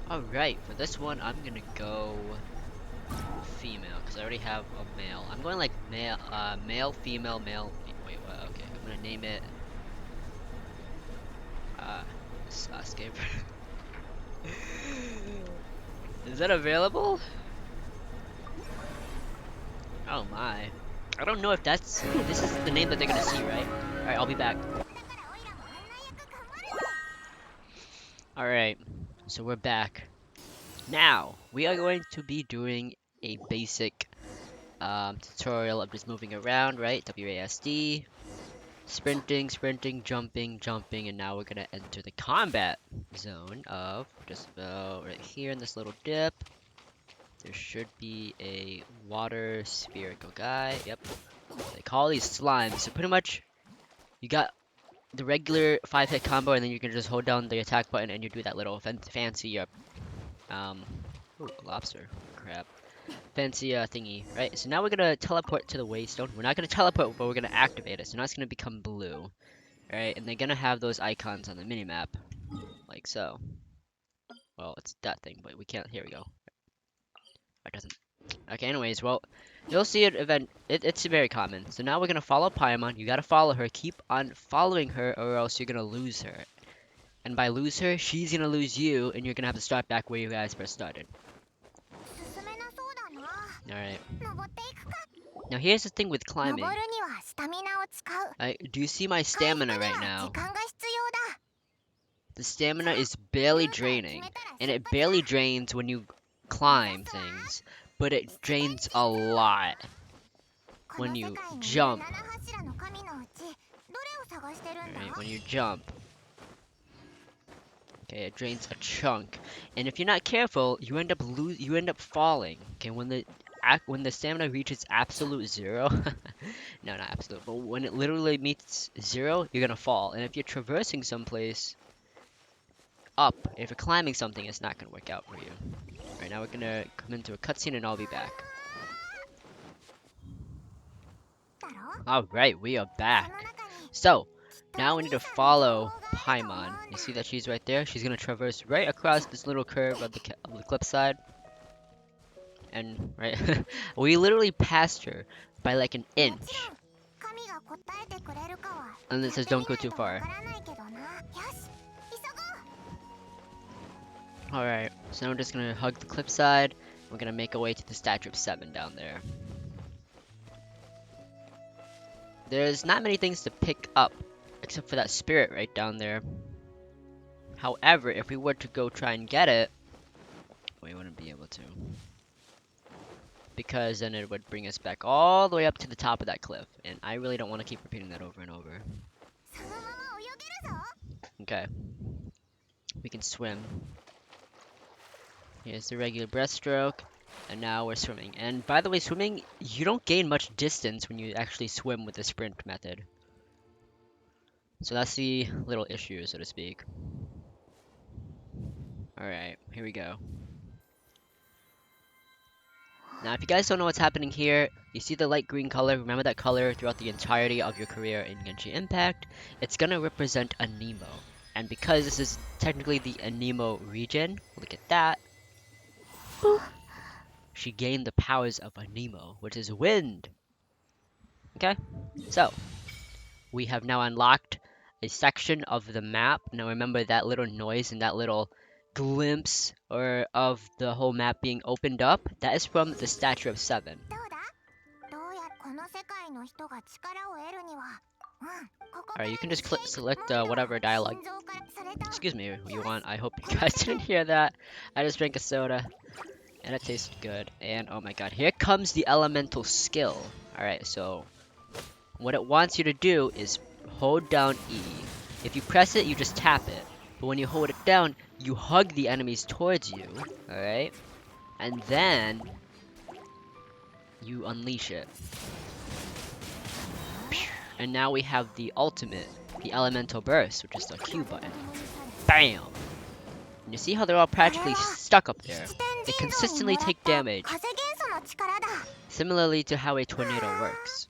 Alright, for this one, I'm gonna go female, because I already have a male. I'm going like male, female, male. Wait, what? Okay, I'm gonna name it, uh, Sasuke. Is that available? Oh my. I don't know if this is the name that they're gonna see, right? Alright, I'll be back. Alright, so we're back. Now, we are going to be doing a basic tutorial of just moving around, right? WASD, sprinting, sprinting, jumping, jumping, and now we're gonna enter the combat zone of just about right here in this little dip. There should be a water spherical guy. Yep. They call these slimes. So pretty much, you got the regular 5-hit combo, and then you can just hold down the attack button and you do that little fancy um ooh, lobster crab fancy thingy, right? So now we're gonna teleport to the waystone. We're not gonna teleport, but we're gonna activate it. So now it's gonna become blue, right? And they're gonna have those icons on the minimap, like so. Well, it's that thing, but we can't. Here we go. It doesn't. Okay. Anyways, well, you'll see it event. It's very common. So now we're gonna follow Paimon. You gotta follow her. Keep on following her, or else you're gonna lose her. And by lose her, she's gonna lose you, and you're gonna have to start back where you guys first started. Alright. Now here's the thing with climbing. Do you see my stamina right now? The stamina is barely draining, and it barely drains when you climb things, but it drains a lot when you jump. Right, when you jump. Okay, it drains a chunk, and if you're not careful, you end up falling. Okay, when the stamina reaches absolute zero, no, not absolute, but when it literally meets zero, you're gonna fall. And if you're traversing someplace up, if you're climbing something, it's not gonna work out for you. Right now, we're gonna come into a cutscene, and I'll be back. All right, we are back. So now we need to follow Paimon. You see that she's right there? She's gonna traverse right across this little curve of the cliff side. And right, we literally passed her by like an inch. And it says don't go too far. Alright, so now we're just gonna hug the cliff side. We're gonna make our way to the Statue of 7 down there. There's not many things to pick up, except for that spirit right down there. However, if we were to go try and get it, we wouldn't be able to. Because then it would bring us back all the way up to the top of that cliff. And I really don't want to keep repeating that over and over. Okay. We can swim. Here's the regular breaststroke. And now we're swimming. And by the way, swimming, you don't gain much distance when you actually swim with the sprint method. So that's the little issue, so to speak. Alright, here we go. Now, if you guys don't know what's happening here, you see the light green color. Remember that color throughout the entirety of your career in Genshin Impact. It's gonna represent a Nemo. And because this is technically the Anemo region, look at that. Boop. She gained the powers of Anemo, which is wind. Okay, so we have now unlocked a section of the map. Now remember that little noise and that little glimpse of the whole map being opened up? That is from the Statue of 7. Alright, you can just select whatever dialogue, excuse me, you want. I hope you guys didn't hear that. I just drank a soda, and it tasted good. And oh my god, here comes the elemental skill. Alright, so what it wants you to do is hold down E. If you press it, you just tap it. But when you hold it down, you hug the enemies towards you, alright? And then you unleash it. And now we have the ultimate, the elemental burst, which is the Q button. Bam! And you see how they're all practically stuck up there? They consistently take damage, similarly to how a tornado works.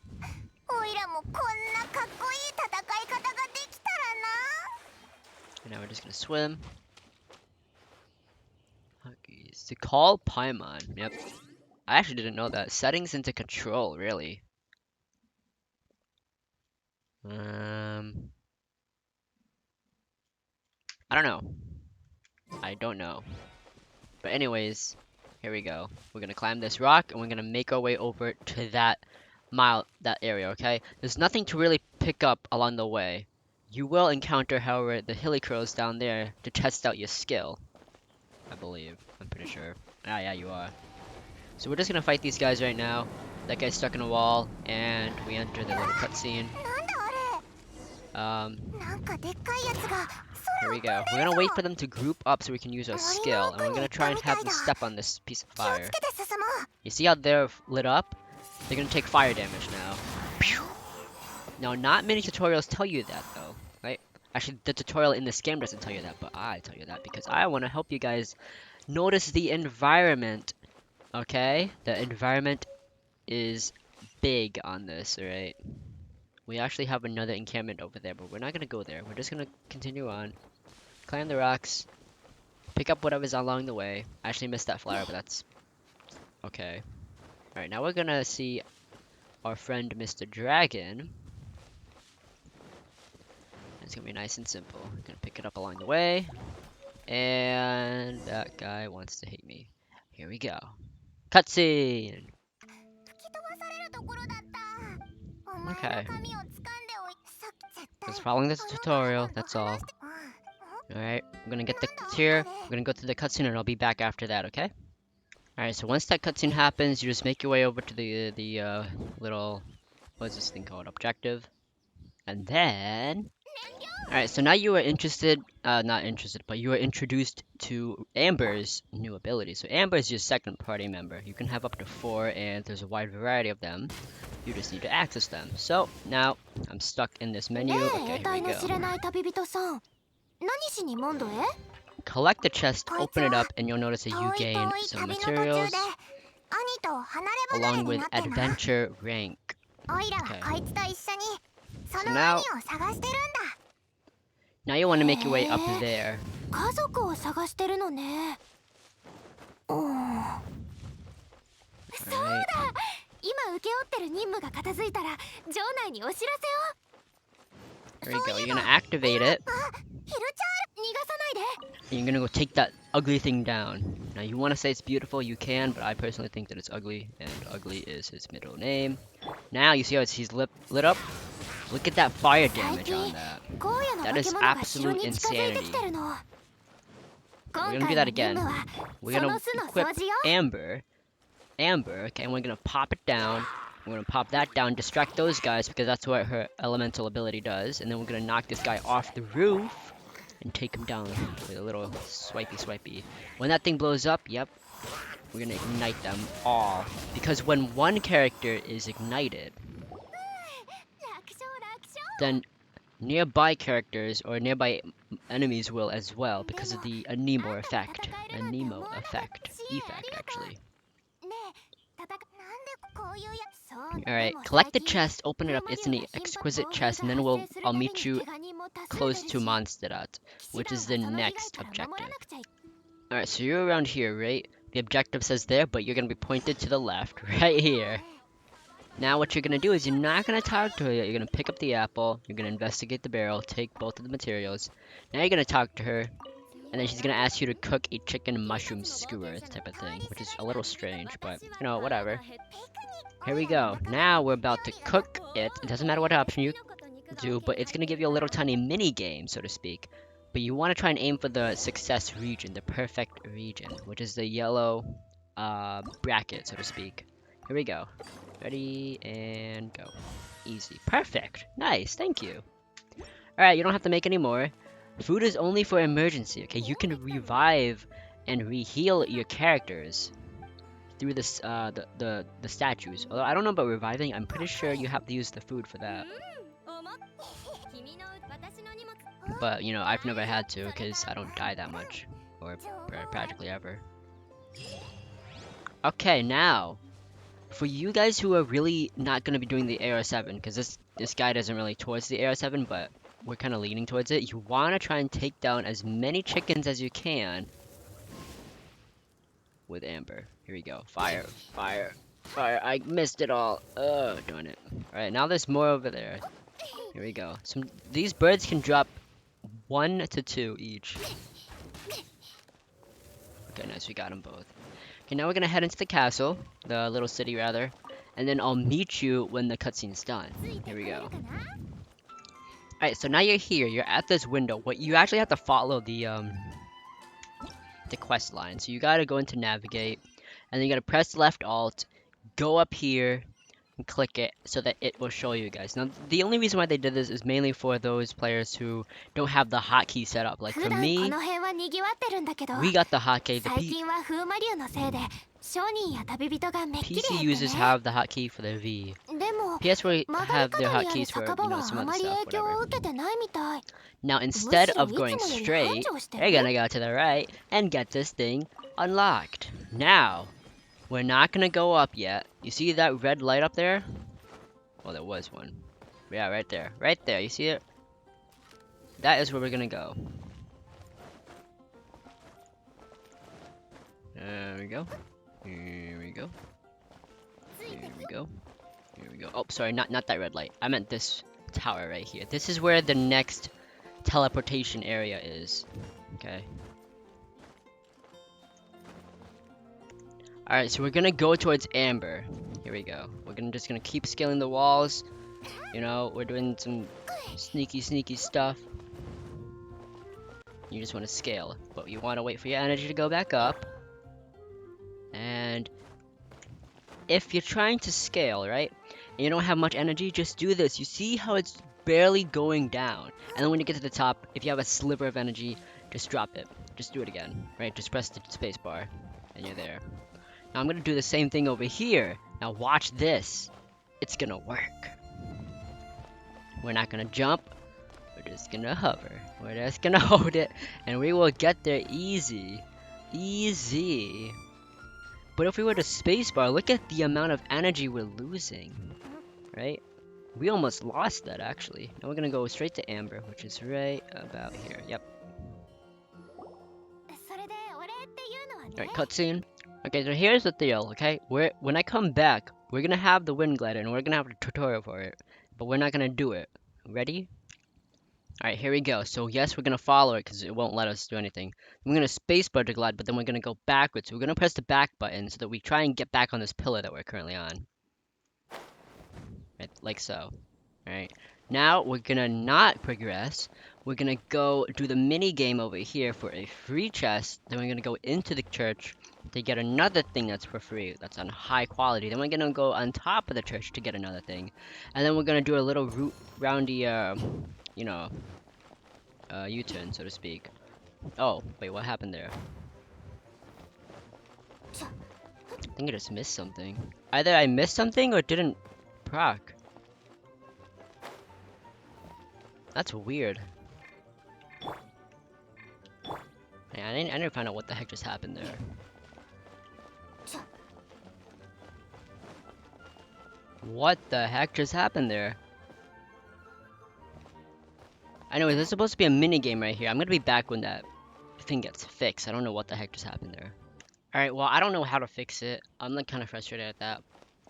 And now we're just gonna swim. Huggies. To call Paimon. Yep. I actually didn't know that. Settings into control, really. I don't know. I don't know. But anyways, here we go. We're gonna climb this rock and we're gonna make our way over to that area, okay? There's nothing to really pick up along the way. You will encounter, however, the hilly crows down there to test out your skill. I believe. I'm pretty sure. Ah, yeah, you are. So we're just gonna fight these guys right now. That guy's stuck in a wall, and we enter the little cutscene. Here we go. We're gonna wait for them to group up so we can use our skill, and we're gonna try and have them step on this piece of fire. You see how they're lit up? They're gonna take fire damage now. Now, not many tutorials tell you that, though, right? Actually, the tutorial in this game doesn't tell you that, but I tell you that because I want to help you guys notice the environment, okay? The environment is big on this, alright? We actually have another encampment over there, but we're not gonna go there. We're just gonna continue on, climb the rocks, pick up whatever's along the way. I actually missed that flower, but that's okay. Alright, now we're gonna see our friend Mr. Dragon. It's gonna be nice and simple. We're gonna pick it up along the way. And that guy wants to hate me. Here we go. Cutscene! Okay. Just following this tutorial, that's all. Alright, I'm gonna get the tier. I'm gonna go through the cutscene and I'll be back after that, okay? Alright, so once that cutscene happens, you just make your way over to the little, what is this thing called? Objective. And then... Alright, so now you are interested, not interested, but you are introduced to Amber's new ability. So Amber is your second party member. You can have up to 4, and there's a wide variety of them. You just need to access them. So, now, I'm stuck in this menu. Okay, here we go. Collect the chest, open it up, and you'll notice that you gain some materials, along with adventure rank. Okay. So now you want to make your way up there. Right. There you go. You're gonna activate it. And you're gonna go take that ugly thing down. Now you want to say it's beautiful, you can, but I personally think that it's ugly, and ugly is his middle name. Now you see how he's lit up? Look at that fire damage on that. That is absolute insanity. We're gonna do that again. We're gonna equip Amber, okay, and we're gonna pop it down. We're gonna pop that down, distract those guys because that's what her elemental ability does, and then we're gonna knock this guy off the roof and take him down with a little swipey. When that thing blows up, yep, we're gonna ignite them all. Because when one character is ignited, then nearby characters or nearby enemies will as well because of the Anemo effect. Effect, actually. Alright, collect the chest, open it up, it's an exquisite chest, and then I'll meet you close to Mondstadt, which is the next objective. Alright, so you're around here, right? The objective says there, but you're gonna be pointed to the left, right here. Now what you're gonna do is you're not gonna talk to her yet, you're gonna pick up the apple, you're gonna investigate the barrel, take both of the materials. Now you're gonna talk to her, and then she's gonna ask you to cook a chicken mushroom skewer type of thing, which is a little strange, but, you know, whatever. Here we go. Now we're about to cook it. It doesn't matter what option you do, but it's gonna give you a little tiny mini game, so to speak. But you want to try and aim for the success region, the perfect region, which is the yellow bracket, so to speak. Here we go. Ready, and go. Easy. Perfect. Nice, thank you. Alright, you don't have to make any more. Food is only for emergency, okay? You can revive and re-heal your characters through this, the statues. Although I don't know about reviving, I'm pretty sure you have to use the food for that. But, you know, I've never had to because I don't die that much. Or practically ever. Okay, now, for you guys who are really not going to be doing the AR7, because this guy doesn't really towards the AR7, but we're kind of leaning towards it, you want to try and take down as many chickens as you can with amber. Here we go. Fire, fire, fire. I missed it all. Oh, darn it. Alright, now there's more over there. Here we go. These birds can drop 1 to 2 each. Okay, nice. We got them both. Okay, now we're gonna head into the castle, the little city rather, and then I'll meet you when the cutscene's done. Here we go. Alright, so now you're here. You're at this window. What you actually have to follow the quest line. So you gotta go into navigate, and then you gotta press left alt, go up here, and click it so that it will show you guys. Now, the only reason why they did this is mainly for those players who don't have the hotkey set up. Like for me, we got the hotkey. The PC users have the hotkey for the V. PS4 have their hotkeys for, you know, some other stuff, whatever. Now, instead of going straight, you're gonna go to the right and get this thing unlocked. Now, we're not gonna go up yet. You see that red light up there? Well, there was one. Yeah, right there. Right there. You see it? That is where we're gonna go. There we go. Here we go. Here we go. Here we go. Oh, sorry, not that red light. I meant this tower right here. This is where the next teleportation area is. Okay. Alright, so we're gonna go towards Amber. Here we go. We're just gonna keep scaling the walls. You know, we're doing some sneaky stuff. You just want to scale, but you want to wait for your energy to go back up. And if you're trying to scale, right, and you don't have much energy, just do this. You see how it's barely going down. And then when you get to the top, if you have a sliver of energy, just drop it. Just do it again, right? Just press the space bar, and you're there. Now I'm gonna do the same thing over here. Now watch this. It's gonna work. We're not gonna jump. We're just gonna hover. We're just gonna hold it, and we will get there easy. Easy. But if we were to spacebar, look at the amount of energy we're losing. Right? We almost lost that, actually. Now we're gonna go straight to Amber, which is right about here. Yep. Alright, cutscene. Okay, so here's the deal, okay? When I come back, we're gonna have the wind glider, and we're gonna have a tutorial for it. But we're not gonna do it. Ready? Alright, here we go. So yes, we're gonna follow it because it won't let us do anything. We're gonna spacebar to glide, but then we're gonna go backwards. So we're gonna press the back button so that we try and get back on this pillar that we're currently on. Right, like so. Alright. Now we're gonna not progress. We're gonna go do the mini game over here for a free chest. Then we're gonna go into the church to get another thing that's for free, that's on high quality. Then we're gonna go on top of the church to get another thing. And then we're gonna do a little roundy, you know, U-turn, so to speak. Oh, wait, what happened there? I think I just missed something. Either I missed something or it didn't proc. That's weird. Yeah, I need to find out what the heck just happened there. What the heck just happened there? Anyway, there's supposed to be a mini game right here. I'm gonna be back when that thing gets fixed. I don't know what the heck just happened there. Alright, well, I don't know how to fix it. I'm like kind of frustrated at that,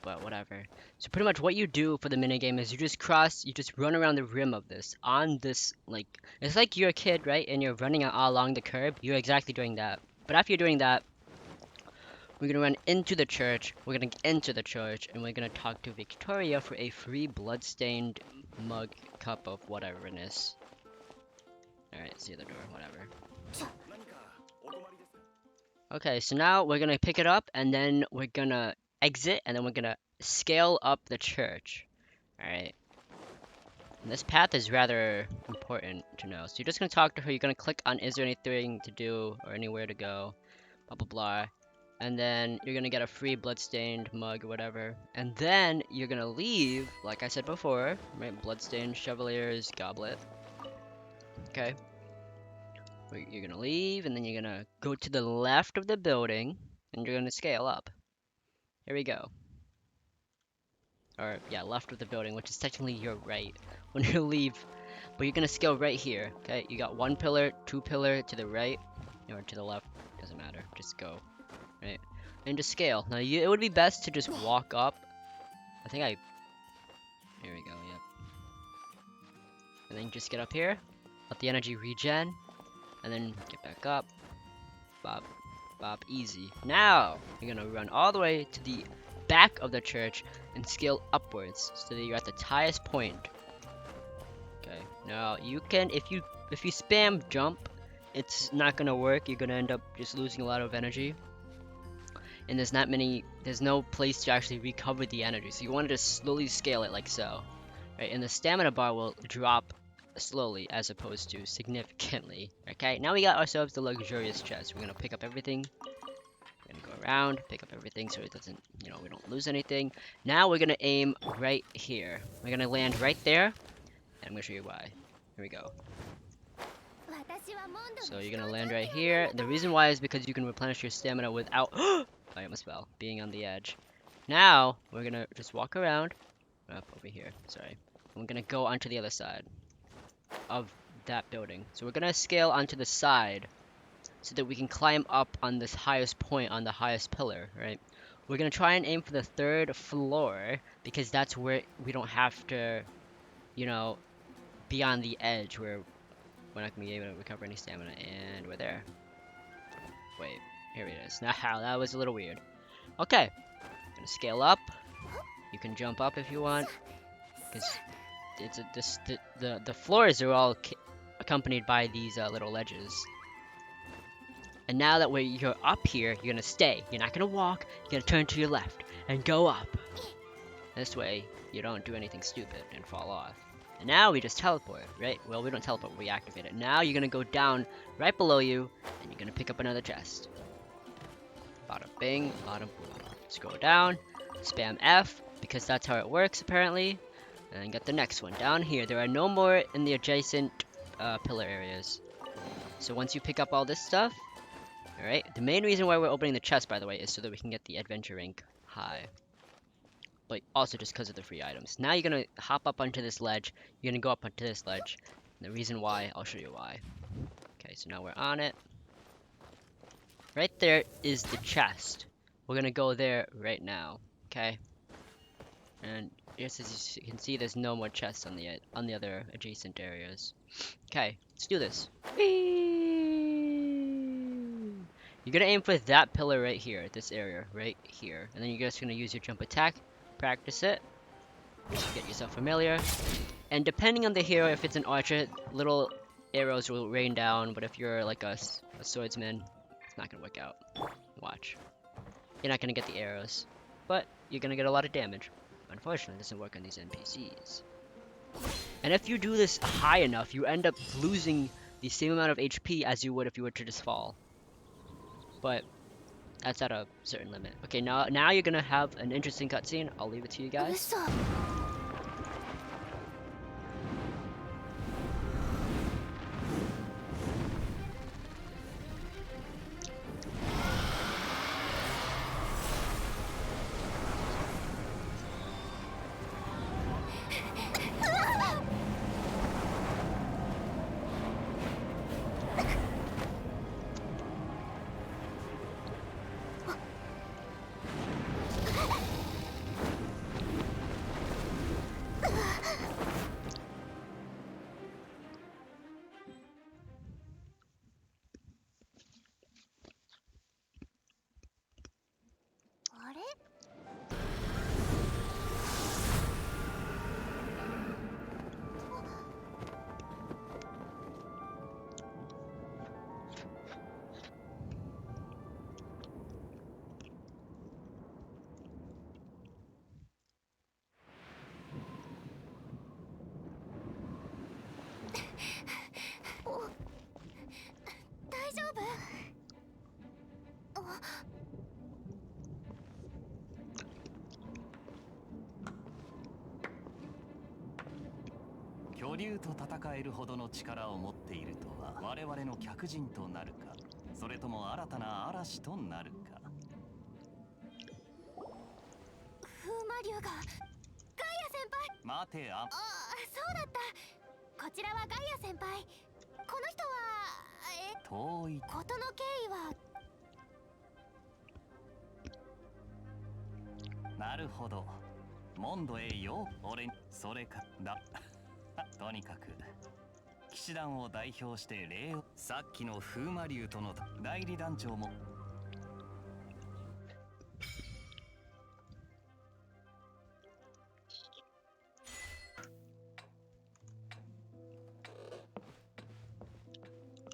but whatever. So pretty much what you do for the mini game is you just run around the rim of this, on this, like, it's like you're a kid, right? And you're running along the curb. You're exactly doing that. But after you're doing that, we're gonna run into the church, we're gonna enter the church, and we're gonna talk to Victoria for a free bloodstained mug cup of whatever it is. Alright, see the door, whatever. Okay, so now we're gonna pick it up, and then we're gonna exit, and then we're gonna scale up the church. Alright. This path is rather important to know. So you're just gonna talk to her, you're gonna click on is there anything to do, or anywhere to go, blah blah blah. And then you're gonna get a free bloodstained mug or whatever. And then you're gonna leave, like I said before, right? Bloodstained Chevalier's goblet. Okay. You're gonna leave, and then you're gonna go to the left of the building, and you're gonna scale up. Here we go. Or, yeah, left of the building, which is technically your right when you leave. But you're gonna scale right here, okay? You got 1 pillar, 2 pillar to the right, or to the left, doesn't matter, just go. right? And just scale. Now, it would be best to just walk up. I think I... Here we go, yep. And then just get up here. Let the energy regen. And then get back up. Bop. Bop. Easy. Now, you're gonna run all the way to the back of the church and scale upwards so that you're at the highest point. Okay. Now, you can... If you spam jump, it's not gonna work. You're gonna end up just losing a lot of energy. And there's no place to actually recover the energy. So you want to just slowly scale it like so. Right, and the stamina bar will drop slowly as opposed to significantly. Okay, now we got ourselves the luxurious chest. We're gonna pick up everything. We're gonna go around, pick up everything so it doesn't, we don't lose anything. Now we're gonna aim right here. We're gonna land right there, and I'm gonna show you why. Here we go. So you're gonna land right here. The reason why is because you can replenish your stamina without I almost fell, being on the edge. Now we're gonna just walk around up over here. Sorry. I'm gonna go onto the other side of that building. So we're gonna scale onto the side so that we can climb up on this highest point on the highest pillar, right? We're gonna try and aim for the 3rd floor because that's where we don't have to, be on the edge where we're not gonna be able to recover any stamina. And we're there. Wait, here it is. Now that was a little weird. Okay, gonna scale up. You can jump up if you want, because the floors are all accompanied by these little ledges. And now that you're up here, you're gonna stay. You're not gonna walk. You're gonna turn to your left and go up. This way, you don't do anything stupid and fall off. And now we just teleport, right? Well, we don't teleport. We activate it. Now you're gonna go down right below you, and you're gonna pick up another chest. Bada bing, bada boom. Scroll down, spam F, because that's how it works apparently. And get the next one. Down here, there are no more in the adjacent pillar areas. So once you pick up all this stuff, alright, the main reason why we're opening the chest, by the way, is so that we can get the adventure rank high. But also just because of the free items. Now you're gonna hop up onto this ledge, you're gonna go up onto this ledge. And the reason why, I'll show you why. Okay, so now we're on it. Right there is the chest. We're gonna go there right now, okay? And just as you can see, there's no more chests on the other adjacent areas. Okay, let's do this. You're gonna aim for that pillar right here, this area right here, and then you're just gonna use your jump attack, practice it, just get yourself familiar. And depending on the hero, if it's an archer, little arrows will rain down, but if you're like a swordsman, it's not gonna work out. Watch. You're not gonna get the arrows, but you're gonna get a lot of damage. Unfortunately, it doesn't work on these NPCs. And if you do this high enough, you end up losing the same amount of HP as you would if you were to just fall. But that's at a certain limit. Okay, now you're gonna have an interesting cutscene. I'll leave it to you guys.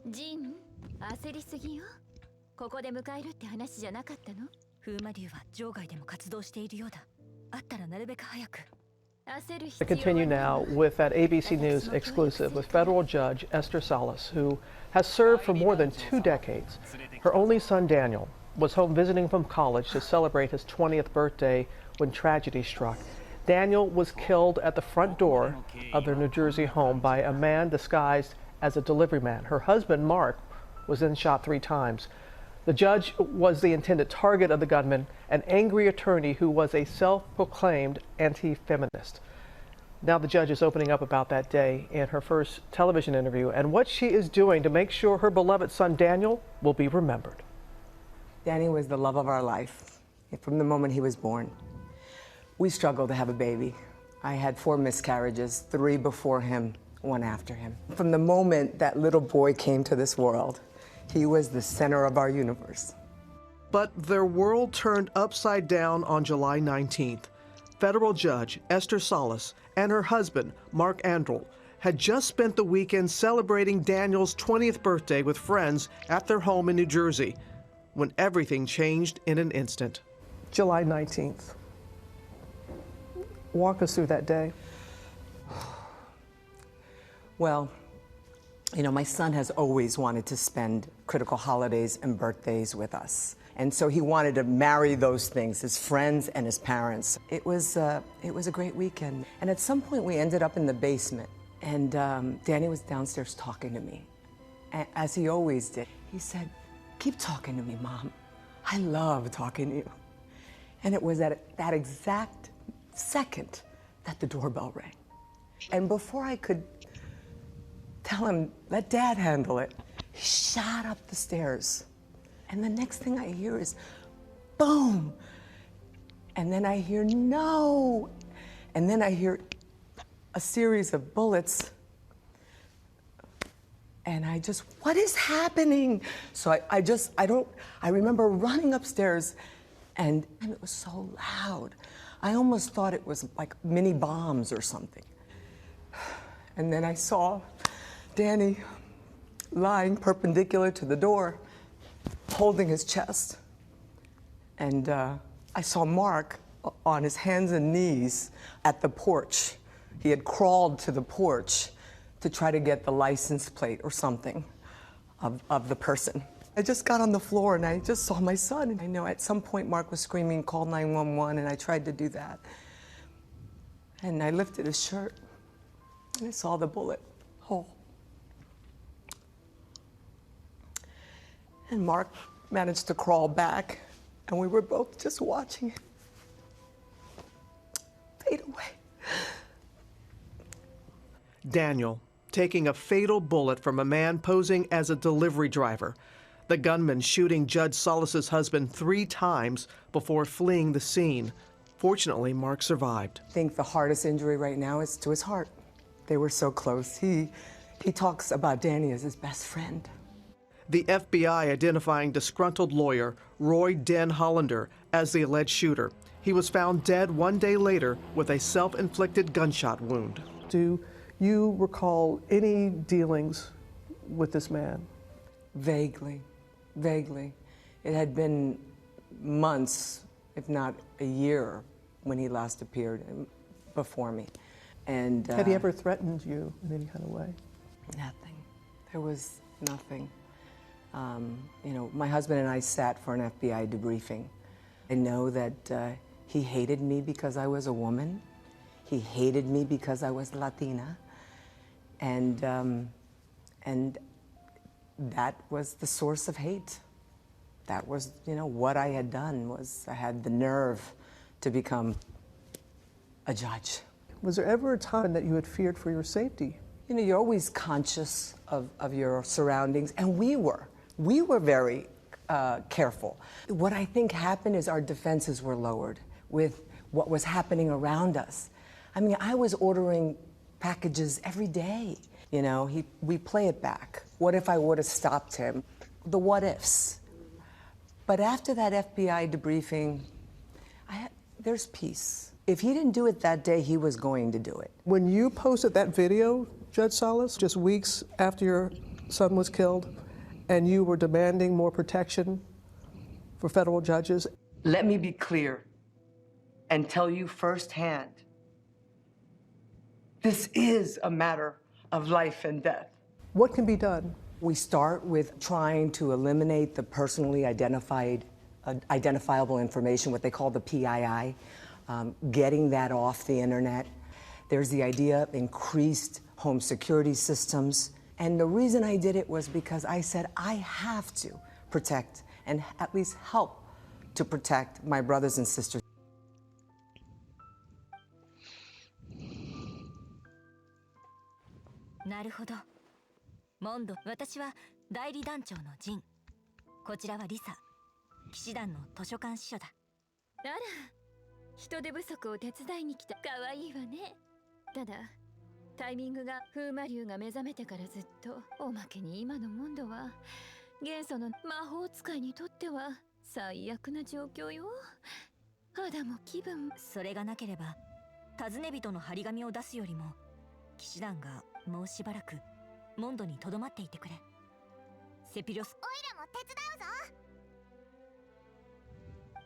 ジン、焦りすぎよ。ここで迎えるって話じゃなかったの？風魔竜は場外でも活動しているようだ。あったらなるべく早く。I continue now with that ABC News exclusive with federal judge Esther Salas, who has served for more than 2 decades. Her only son, Daniel, was home visiting from college to celebrate his 20th birthday when tragedy struck. Daniel was killed at the front door of their New Jersey home by a man disguised as a delivery man. Her husband, Mark, was then shot 3 times. The judge was the intended target of the gunman, an angry attorney who was a self-proclaimed anti-feminist. Now the judge is opening up about that day in her first television interview and what she is doing to make sure her beloved son Daniel will be remembered. Danny was the love of our life from the moment he was born. We struggled to have a baby. I had 4 miscarriages, 3 before him, 1 after him. From the moment that little boy came to this world, he was the center of our universe. But their world turned upside down on July 19th. Federal Judge Esther Salas and her husband, Mark Andrel, had just spent the weekend celebrating Daniel's 20th birthday with friends at their home in New Jersey, when everything changed in an instant. July 19th. Walk us through that day. Well, you know, my son has always wanted to spend critical holidays and birthdays with us. And so he wanted to marry those things, his friends and his parents. It was a great weekend. And at some point we ended up in the basement and Danny was downstairs talking to me, as he always did. He said, "Keep talking to me, Mom. I love talking to you." And it was at that exact second that the doorbell rang. And before I could tell him, let Dad handle it, he shot up the stairs. And the next thing I hear is, boom. And then I hear, no. And then I hear a series of bullets. And I just, what is happening? So I remember running upstairs and it was so loud. I almost thought it was like mini bombs or something. And then I saw Danny lying perpendicular to the door, holding his chest. And I saw Mark on his hands and knees at the porch. He had crawled to the porch to try to get the license plate or something of the person. I just got on the floor and I just saw my son. And I know at some point Mark was screaming, "Call 911," and I tried to do that. And I lifted his shirt and I saw the bullet hole. And Mark managed to crawl back, and we were both just watching it fade away. Daniel taking a fatal bullet from a man posing as a delivery driver. The gunman shooting Judge Salas's husband 3 times before fleeing the scene. Fortunately, Mark survived. I think the hardest injury right now is to his heart. They were so close. He talks about Danny as his best friend. The FBI identifying disgruntled lawyer Roy Den Hollander as the alleged shooter. He was found dead 1 day later with a self-inflicted gunshot wound. Do you recall any dealings with this man? Vaguely, vaguely. It had been months, if not a year, when he last appeared before me. And had he ever threatened you in any kind of way? Nothing. There was nothing. You know, my husband and I sat for an FBI debriefing. I know that he hated me because I was a woman. He hated me because I was Latina. And that was the source of hate. That was, you know, what I had done was I had the nerve to become a judge. Was there ever a time that you had feared for your safety? You know, you're always conscious of your surroundings, and we were with, careful. What I think happened is our defenses were lowered. With what was happening around us. I mean, I was ordering packages every day. You know, we play it back. What if I would have stopped him? The what ifs. But after that FBI debriefing, there's peace. If he didn't do it that day, he was going to do it. When you posted that video, Judge Salas, just weeks after your son was killed, and you were demanding more protection for federal judges. Let me be clear and tell you firsthand, this is a matter of life and death. What can be done? We start with trying to eliminate the personally identifiable information, what they call the PII, getting that off the internet. There's the idea of increased home security systems. And the reason I did it was because I said I have to protect and at least help to protect my brothers and sisters. なるほど。モンド、私は代理団長のジン。こちらはリサ。騎士団の図書館司書だ。あら、人手不足を手伝いに来た。可愛いわね。ただ、タイミングが風魔竜が目覚めてからずっと。おまけに今のモンドは元素の魔法使いにとっては最悪な状況よ。肌も気分も。それがなければ、尋ね人の張り紙を出すよりも、騎士団がもうしばらくモンドにとどまっていてくれ。セピロス。オイラも手伝うぞ。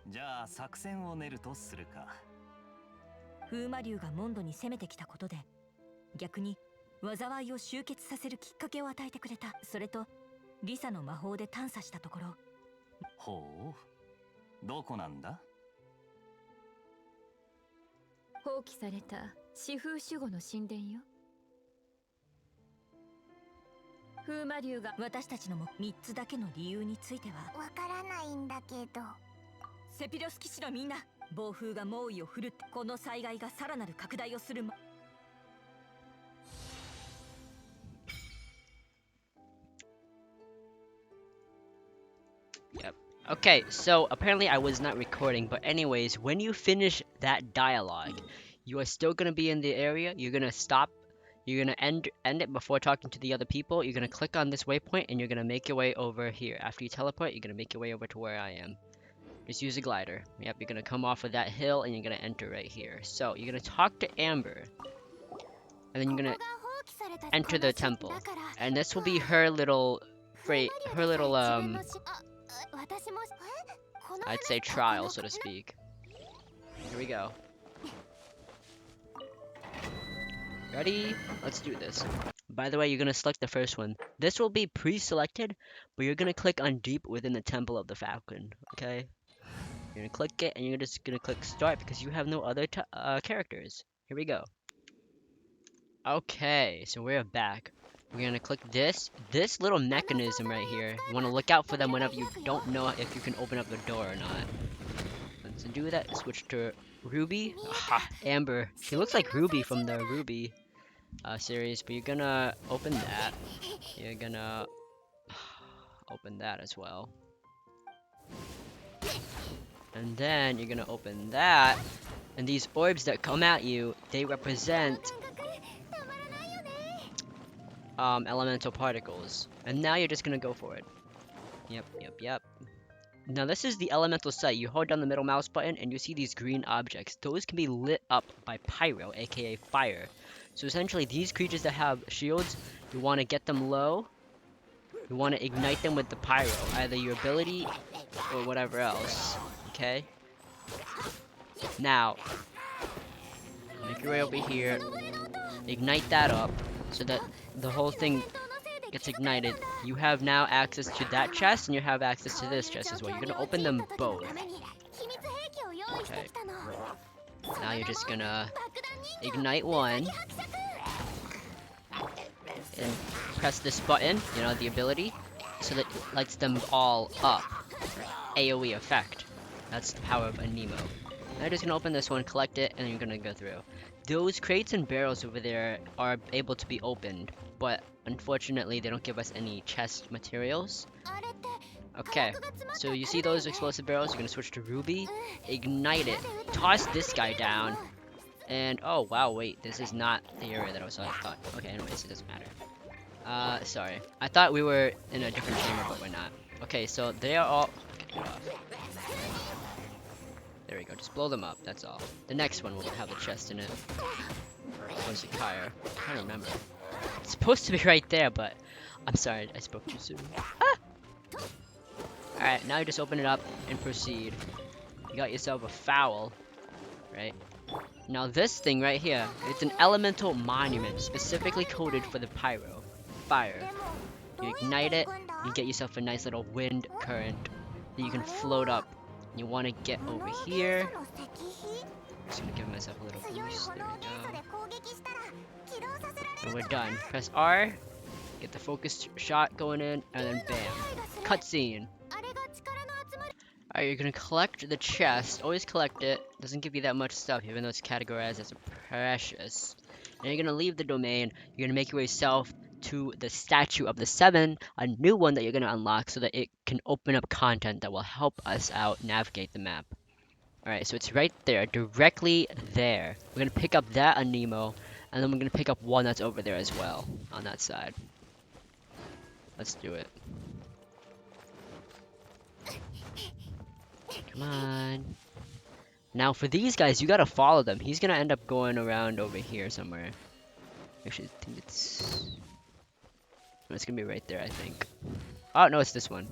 じゃあ作戦を練るとするか。風魔竜がモンドに攻めてきたことで、逆に災いを集結させるきっかけを与えてくれた。それとリサの魔法で探査したところ。ほう、どこなんだ？放棄された四風守護の神殿よ。風魔竜が私たちのも3つだけの理由についてはわからないんだけど。セピロス騎士のみんな、暴風が猛威を振るって、この災害がさらなる拡大をする。Yep. Okay, so apparently I was not recording, but anyways, when you finish that dialogue, you are still gonna be in the area. You're gonna stop. You're gonna end it before talking to the other people. You're gonna click on this waypoint, and you're gonna make your way over here. After you teleport, you're gonna make your way over to where I am. Just use a glider. Yep, you're gonna come off of that hill, and you're gonna enter right here. So you're gonna talk to Amber, and then you're gonna enter the temple, and this will be her little, I'd say trial, so to speak. Here we go. Ready? Let's do this. By the way, you're gonna select the first one. This will be pre-selected, but you're gonna click on deep within the Temple of the Falcon, okay? You're gonna click it, and you're just gonna click start because you have no other characters. Here we go. Okay, so we're back. We're gonna click this little mechanism right here. You wanna look out for them whenever you don't know if you can open up the door or not. And to do that, switch to Ruby. Aha, Amber. She looks like Ruby from the Ruby series, but you're gonna open that. You're gonna open that as well. And then you're gonna open that. And these orbs that come at you, they represent elemental particles. And now you're just gonna go for it. Yep. Now this is the elemental site. You hold down the middle mouse button and you see these green objects. Those can be lit up by pyro, aka fire. So essentially these creatures that have shields, you want to get them low. You want to ignite them with the pyro, either your ability or whatever else. Okay? Now, make your way over here. Ignite that up so that the whole thing gets ignited. You have now access to that chest, and you have access to this chest as well. You're gonna open them both. Okay. Now you're just gonna ignite one and press this button, you know, the ability, so that it lights them all up. AoE effect. That's the power of a Nemo. Now you're just gonna open this one, collect it, and then you're gonna go through. Those crates and barrels over there are able to be opened, but unfortunately they don't give us any chest materials. Okay, so you see those explosive barrels? You're gonna switch to Ruby, ignite it, toss this guy down, and oh wow, wait, this is not the area that I thought. Okay, anyways, it doesn't matter. Sorry. I thought we were in a different chamber, but we're not. Okay, so they are all. Get it off. There we go. Just blow them up. That's all. The next one will have the chest in it. Where's the Kyre? I can't remember. It's supposed to be right there, but I'm sorry, I spoke too soon. Ah! Alright, now you just open it up and proceed. You got yourself a foul, right? Now this thing right here, it's an elemental monument specifically coded for the pyro, fire. You ignite it, you get yourself a nice little wind current that you can float up. You want to get over here. Just gonna give myself a little boost. There we go. And we're done. Press R, get the focused shot going in, and then bam. Cutscene. Alright, you're gonna collect the chest. Always collect it. Doesn't give you that much stuff, even though it's categorized as precious. And you're gonna leave the domain. You're gonna make your way south to the Statue of the Seven, a new one that you're gonna unlock so that it can open up content that will help us out navigate the map. Alright, so it's right there, directly there. We're gonna pick up that Anemo, and then we're gonna pick up one that's over there as well, on that side. Let's do it. Come on. Now for these guys, you gotta follow them. He's gonna end up going around over here somewhere. Actually, I think it's gonna be right there, I think. Oh, no, it's this one.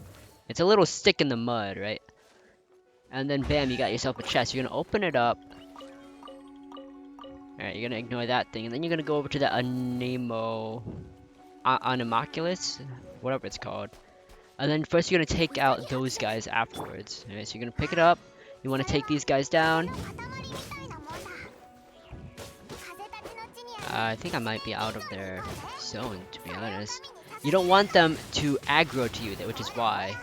It's a little stick in the mud, right? And then bam, you got yourself a chest. You're gonna open it up. Alright, you're gonna ignore that thing. And then you're gonna go over to the Anemo... Anemoculus? Whatever it's called. And then first you're gonna take out those guys afterwards. Alright, so you're gonna pick it up. You wanna take these guys down. I think I might be out of their zone, to be honest. You don't want them to aggro to you, which is why.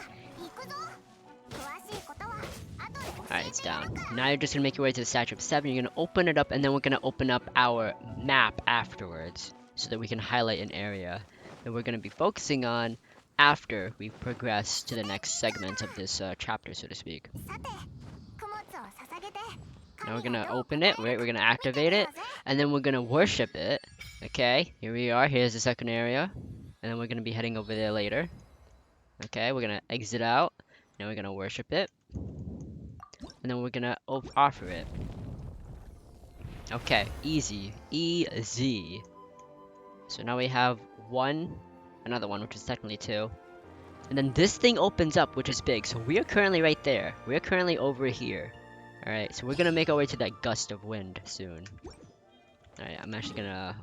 Alright, it's down. Now you're just gonna make your way to the Statue of Seven. You're gonna open it up, and then we're gonna open up our map afterwards, so that we can highlight an area that we're gonna be focusing on after we progress to the next segment of this chapter, so to speak. Now we're gonna open it, right? We're gonna activate it, and then we're gonna worship it. Okay, here we are. Here's the second area, and then we're gonna be heading over there later. Okay, we're gonna exit out. Now we're gonna worship it, and then we're gonna offer it. Okay, easy, easy. So now we have another one, which is technically two. And then this thing opens up, which is big. So we are currently right there. We are currently over here. Alright, so we're gonna make our way to that gust of wind soon. Alright, I'm actually gonna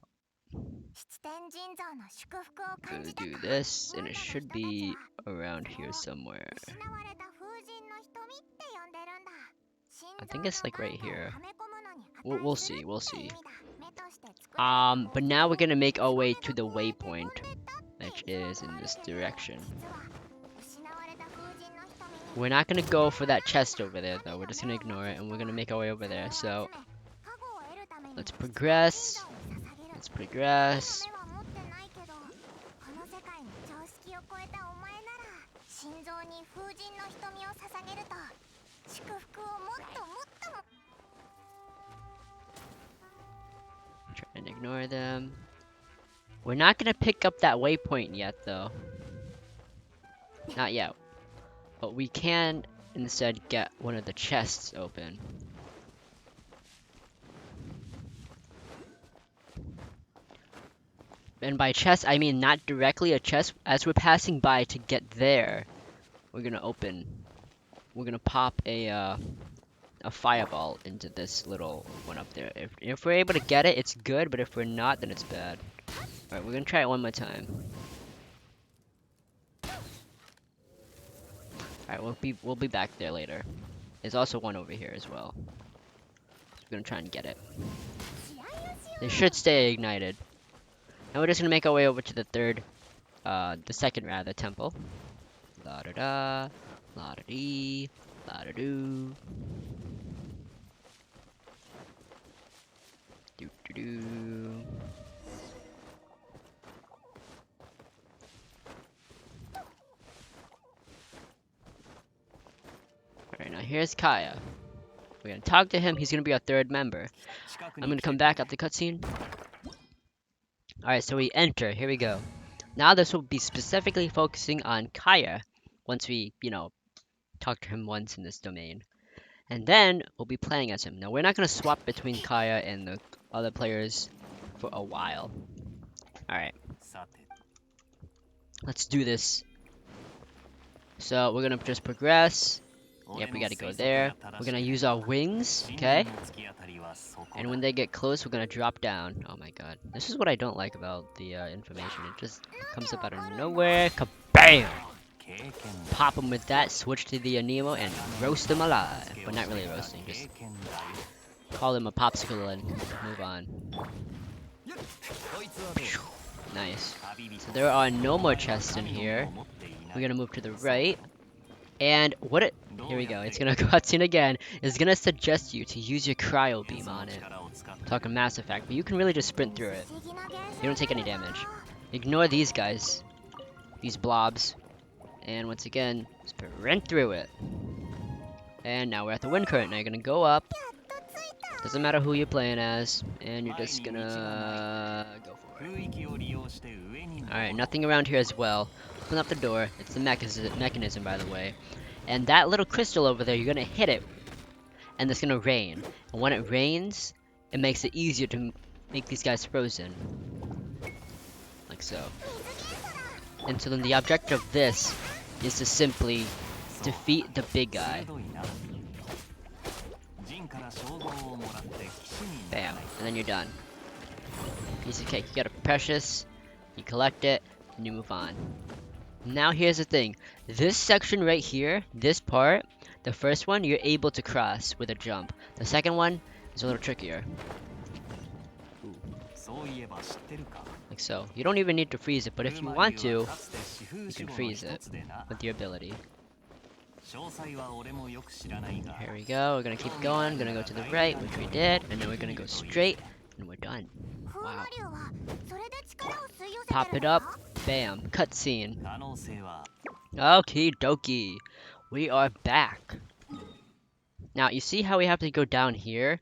do this, and it should be around here somewhere. I think it's like right here. We'll see, we'll see. But now we're gonna make our way to the waypoint, which is in this direction. We're not gonna go for that chest over there though, we're just gonna ignore it, and we're gonna make our way over there, so... Let's progress. Let's progress. Try and ignore them. We're not gonna pick up that waypoint yet though. Not yet. But we can instead get one of the chests open. And by chest, I mean not directly a chest. As we're passing by to get there, we're gonna pop a fireball into this little one up there. If we're able to get it, it's good, but if we're not, then it's bad. Alright, we're gonna try it one more time. Alright, we'll be back there later. There's also one over here as well. So we're gonna try and get it. They should stay ignited. Now we're just gonna make our way over to the second rather, temple. La da da, la da dee, la da doo. Do do do. here's Kaya. We're gonna talk to him. He's gonna be our third member. I'm gonna come back at the cutscene. Alright, so we enter. Here we go. Now this will be specifically focusing on Kaya once we, talk to him once in this domain. And then we'll be playing as him. Now we're not gonna swap between Kaya and the other players for a while. Alright, let's do this. So we're gonna just progress. Yep, we gotta go there. We're gonna use our wings, okay? And when they get close, we're gonna drop down. Oh my god. This is what I don't like about the information. It just comes up out of nowhere. Kabam! Pop them with that, switch to the Anemo, and roast them alive. But not really roasting, just call them a popsicle and move on. Nice. So there are no more chests in here. We're gonna move to the right. And here we go, it's gonna cutscene again. It's gonna suggest you to use your cryo beam on it. Talking Mass Effect, but you can really just sprint through it. You don't take any damage. Ignore these guys. These blobs. And once again, sprint through it. And now we're at the wind current. Now you're gonna go up. Doesn't matter who you're playing as. And you're just gonna go for it. Alright, nothing around here as well. Open up the door. It's the mechanism, by the way. And that little crystal over there, you're gonna hit it. And it's gonna rain. And when it rains, it makes it easier to make these guys frozen. Like so. And so then the objective of this is to simply defeat the big guy. Bam. And then you're done. Piece of cake. You get a precious, you collect it, and you move on. Now here's the thing. This section right here, this part, the first one, you're able to cross with a jump. The second one is a little trickier. Ooh. Like so. You don't even need to freeze it, but if you want to, you can freeze it with your ability. Here we go. We're gonna keep going. Gonna go to the right, which we did, and then we're gonna go straight, and we're done. Wow. Pop it up. Bam. Cutscene. Okie dokie. We are back. Now, you see how we have to go down here?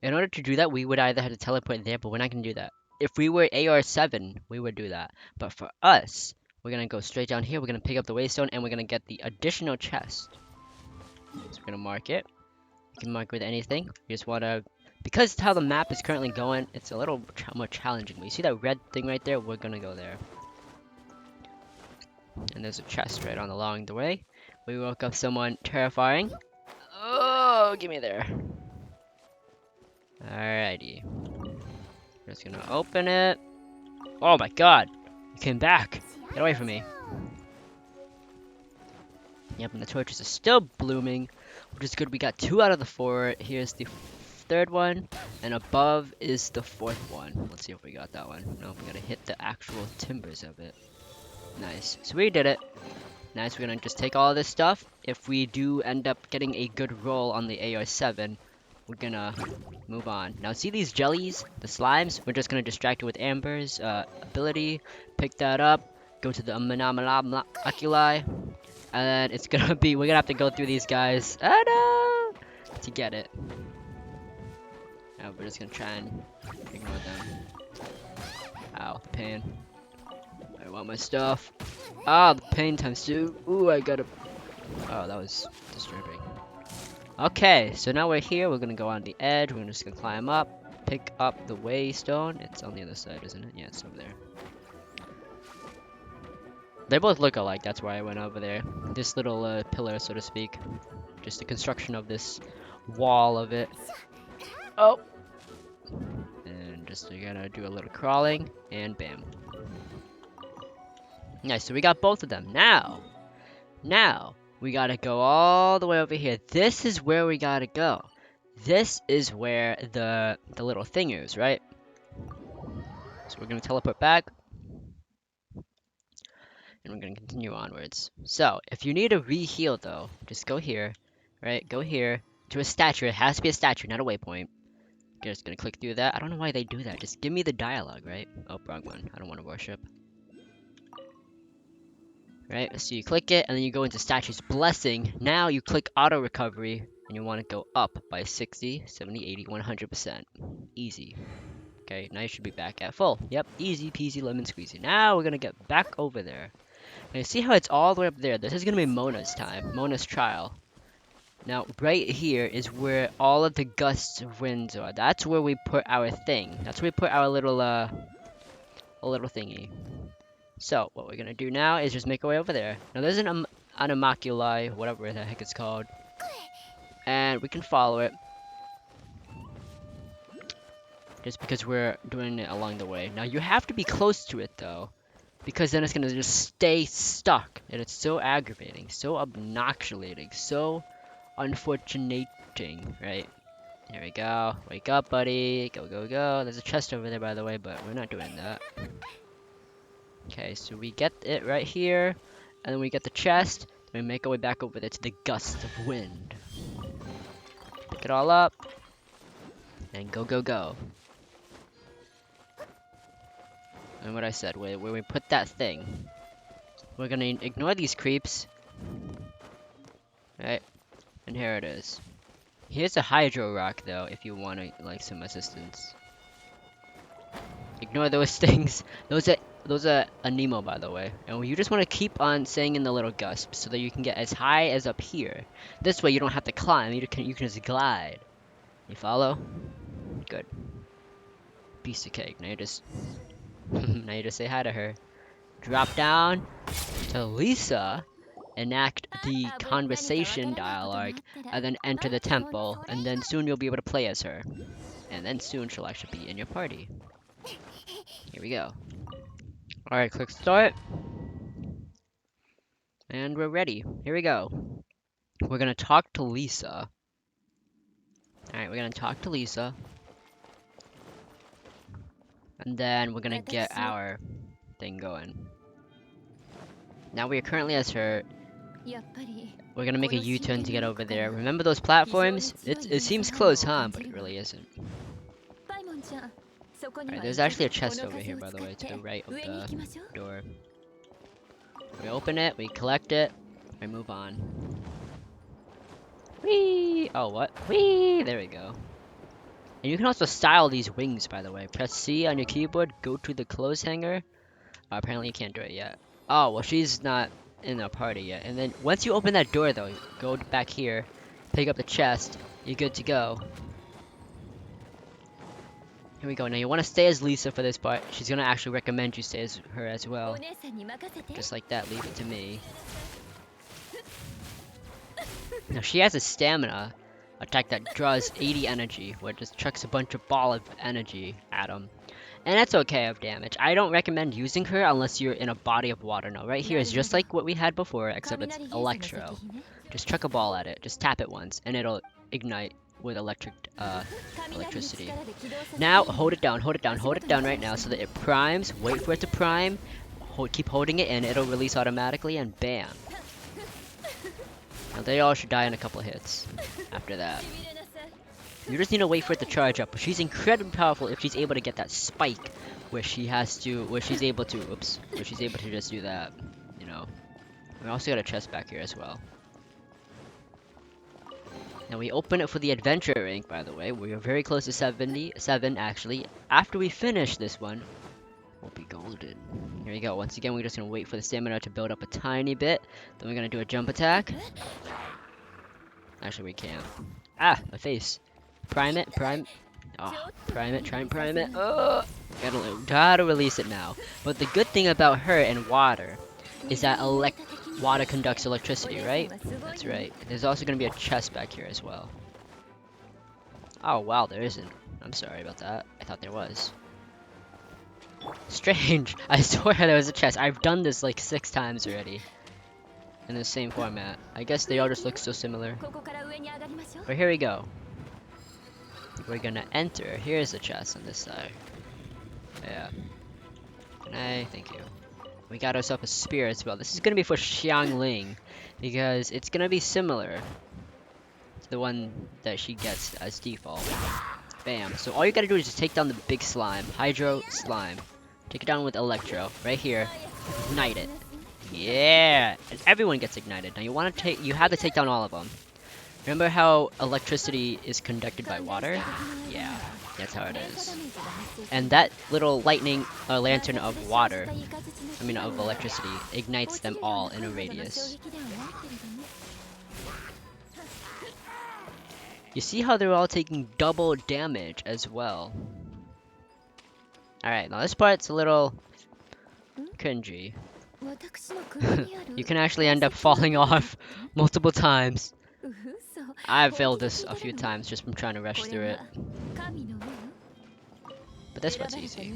In order to do that, we would either have to teleport there, but we're not gonna do that. If we were AR7, we would do that. But for us, we're gonna go straight down here. We're gonna pick up the waystone, and we're gonna get the additional chest. So we're gonna mark it. You can mark with anything. You just wanna, because how the map is currently going, it's a little more challenging. But you see that red thing right there? We're gonna go there. And there's a chest right along the way. We woke up someone terrifying. Oh, give me there. Alrighty. Just gonna open it. Oh my god! You came back! Get away from me. Yep, and the torches are still blooming, which is good. We got 2 out of the 4. Here's the third one, and above is the 4th one. Let's see if we got that one. No, we gotta hit the actual timbers of it. Nice. So we did it. Nice, we're gonna just take all this stuff. If we do end up getting a good roll on the AR7, we're gonna move on. Now see these jellies, the slimes? We're just gonna distract it with Amber's ability. Pick that up, go to the Oculi, and it's gonna be, we're gonna have to go through these guys to get it. Now we're just gonna try and ignore them. Ow, the pain. I want my stuff. Ah, the pain times 2. Ooh, I gotta. Oh, that was disturbing. Okay, so now we're here. We're gonna go on the edge. We're just gonna climb up, pick up the waystone. It's on the other side, isn't it? Yeah, it's over there. They both look alike. That's why I went over there. This little pillar, so to speak. Just the construction of this wall of it. Oh. And just we're gonna do a little crawling, and bam. Nice, so we got both of them. Now, we gotta go all the way over here. This is where we gotta go. This is where the little thing is, right? So we're gonna teleport back. And we're gonna continue onwards. So, if you need a re-heal though, just go here, right? Go here to a statue. It has to be a statue, not a waypoint. You're just gonna click through that. I don't know why they do that. Just give me the dialogue, right? Oh, wrong one. I don't want to worship. right? So you click it, and then you go into Statue's Blessing. Now you click Auto Recovery, and you want to go up by 60, 70, 80, 100%. Easy. Okay, now you should be back at full. Yep, easy peasy lemon squeezy. Now we're gonna get back over there. Now you see how it's all the way up there? This is gonna be Mona's time, Mona's trial. Now, right here is where all of the gusts of winds are. That's where we put our thing. That's where we put our little, a little thingy. So, what we're gonna do now is just make our way over there. Now, there's an animaculi, whatever the heck it's called. And we can follow it. Just because we're doing it along the way. Now, you have to be close to it, though. Because then it's gonna just stay stuck. And it's so aggravating, so obnoxiating, so unfortunating, right? There we go. Wake up, buddy. Go, go, go. There's a chest over there, by the way, but we're not doing that. Okay, so we get it right here. And then we get the chest. Then we make our way back over there to the gust of wind. Pick it all up. And go, go, go. And what I said, where we put that thing. We're gonna ignore these creeps. Right? And here it is. Here's a hydro rock, though, if you want like some assistance. Ignore those things. Those are Anemo, by the way. And you just want to keep on staying in the little gusp so that you can get as high as up here. This way, you don't have to climb. You can just glide. You follow? Good. Piece of cake. Now you just now you just say hi to her. Drop down to Lisa. Enact the conversation dialogue, and then enter the temple, and then soon you'll be able to play as her. And then soon she'll actually be in your party. Here we go. Alright, click start. And we're ready. Here we go. We're gonna talk to Lisa. Alright, we're gonna talk to Lisa. And then we're gonna get our thing going. Now we are currently as her. We're gonna make a U-turn to get over there. Remember those platforms? It seems close, huh? But it really isn't. Alright, there's actually a chest over here, by the way, to the right of the door. We open it, we collect it, we move on. Whee! Oh, what? Whee! There we go. And you can also style these wings, by the way. Press C on your keyboard, go to the clothes hanger. Apparently you can't do it yet. Oh, well, she's not in the party yet. And then once you open that door, though, go back here, pick up the chest, you're good to go. Here we go. Now you want to stay as Lisa for this part. She's gonna actually recommend you stay as her as well. Just like that, leave it to me. Now she has a stamina attack that draws 80 energy, where it just chucks a bunch of ball of energy at him. And that's okay of damage. I don't recommend using her unless you're in a body of water. Now, right here is just like what we had before, except it's electro. Just chuck a ball at it. Just tap it once, and it'll ignite with electricity. Now, hold it down, hold it down, hold it down right now so that it primes. Wait for it to prime. Keep holding it in. It'll release automatically, and bam. Now, they all should die in a couple of hits after that. You just need to wait for it to charge up, but she's incredibly powerful if she's able to get that spike where she's able to just do that, you know. We also got a chest back here as well. Now we open it for the adventure rank, by the way. We are very close to 77 actually. After we finish this one, we'll be golden. Here we go. Once again, we're just gonna wait for the stamina to build up a tiny bit. Then we're gonna do a jump attack. Actually, we can't. Ah, my face. Prime it, prime. Oh, prime it, try and prime it. Oh, gotta release it now. But the good thing about her and water is that water conducts electricity, right? That's right. There's also gonna be a chest back here as well. Oh wow, there isn't. I'm sorry about that. I thought there was. Strange. I swear there was a chest. I've done this like 6 times already. In the same format. I guess they all just look so similar. But here we go. We're gonna enter. Here's the chest on this side. Yeah. Thank you. We got ourselves a spear as well. This is gonna be for Xiangling because it's gonna be similar to the one that she gets as default. Bam. So all you gotta do is just take down the big slime, Hydro Slime. Take it down with Electro right here. Ignite it. Yeah, and everyone gets ignited. Now you have to take down all of them. Remember how electricity is conducted by water? Yeah, that's how it is. And that little lightning lantern of water, I mean of electricity, ignites them all in a radius. You see how they're all taking double damage as well. Alright, now this part's a little cringy. You can actually end up falling off multiple times. I've failed this a few times just from trying to rush through it. But this part's easy.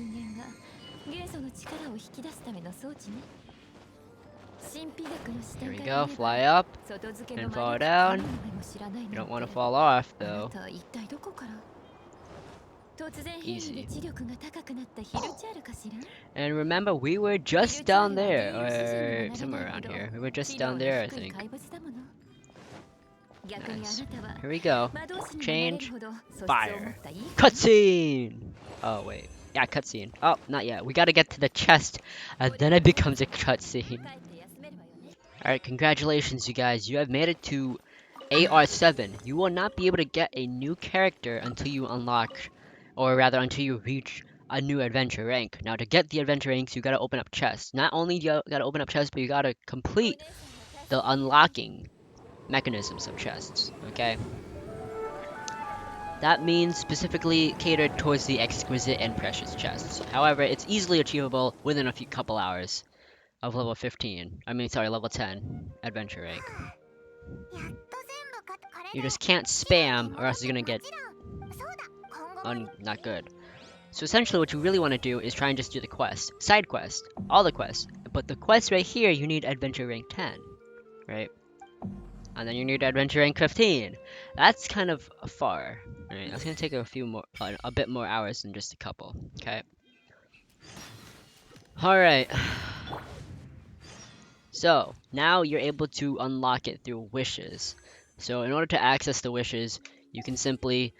Here we go, fly up and fall down. You don't want to fall off though. Easy. And remember, we were just down there, or somewhere around here. We were just down there, I think. Nice. Here we go. Change. Fire. Cutscene! Oh, wait. Yeah, cutscene. Oh, not yet. We gotta get to the chest, and then it becomes a cutscene. Alright, congratulations, you guys. You have made it to AR7. You will not be able to get a new character until you unlock, or rather, until you reach a new adventure rank. Now, to get the adventure ranks, you gotta open up chests. Not only do you gotta open up chests, but you gotta complete the unlocking mechanisms of chests, okay? That means specifically catered towards the exquisite and precious chests. However, it's easily achievable within a couple hours of level 15. I mean, sorry, level 10 adventure rank. You just can't spam or else you're gonna get not good. So essentially what you really want to do is try and just do the quest. Side quest. All the quests. But the quest right here, you need adventure rank 10. Right? And then you need adventure rank 15. That's kind of far. Right? That's gonna take a bit more hours than just a couple. Okay? Alright. So, now you're able to unlock it through wishes. So in order to access the wishes, you can simply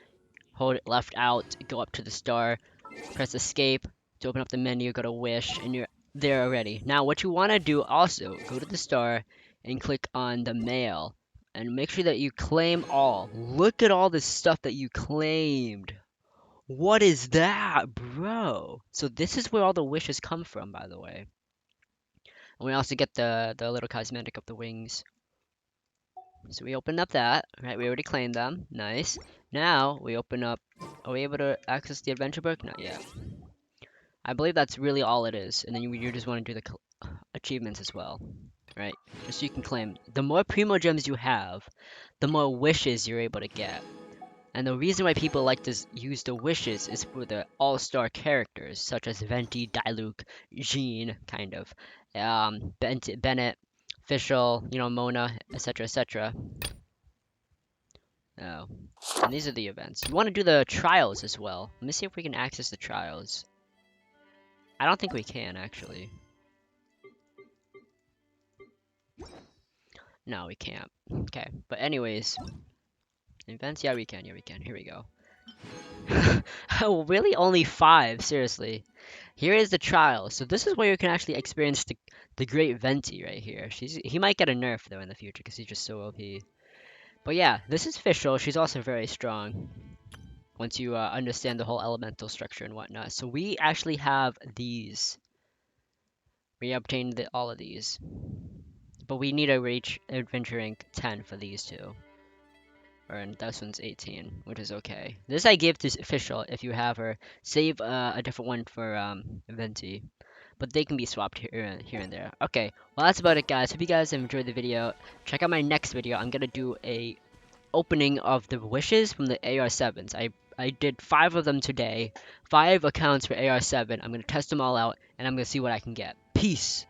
hold it left out, go up to the star, press escape to open up the menu, go to wish, and you're there already. Now what you want to do also, go to the star and click on the mail and make sure that you claim all. Look at all this stuff that you claimed. What is that, bro? So this is where all the wishes come from, by the way. And we also get the little cosmetic of the wings. So we open up that, right? We already claimed them. Nice. Now we open up. Are we able to access the adventure book? Not yet. I believe that's really all it is. And then you just want to do the achievements as well, right? Just so you can claim. The more primo gems you have, the more wishes you're able to get. And the reason why people like to use the wishes is for the all-star characters, such as Venti, Diluc, Jean, kind of, Bennett, Fischl, you know, Mona, etc., etc. Oh, and these are the events. You want to do the trials as well. Let me see if we can access the trials. I don't think we can, actually. No, we can't. Okay, but anyways. Events? Yeah, we can. Yeah, we can. Here we go. Oh, really? Only 5? Seriously. Here is the trial. So this is where you can actually experience the great Venti right here. He might get a nerf, though, in the future, because he's just so OP. But yeah, this is Fischl. She's also very strong. Once you understand the whole elemental structure and whatnot. So we actually have these. We obtained all of these. But we need to reach adventure rank 10 for these two. And this one's 18, which is okay. This I give to Fischl if you have her. Save a different one for Venti. But they can be swapped here and there. Okay, well that's about it, guys. Hope you guys have enjoyed the video. Check out my next video. I'm gonna do a opening of the wishes from the AR7s. I did 5 of them today. 5 accounts for AR7. I'm gonna test them all out, and I'm gonna see what I can get. Peace!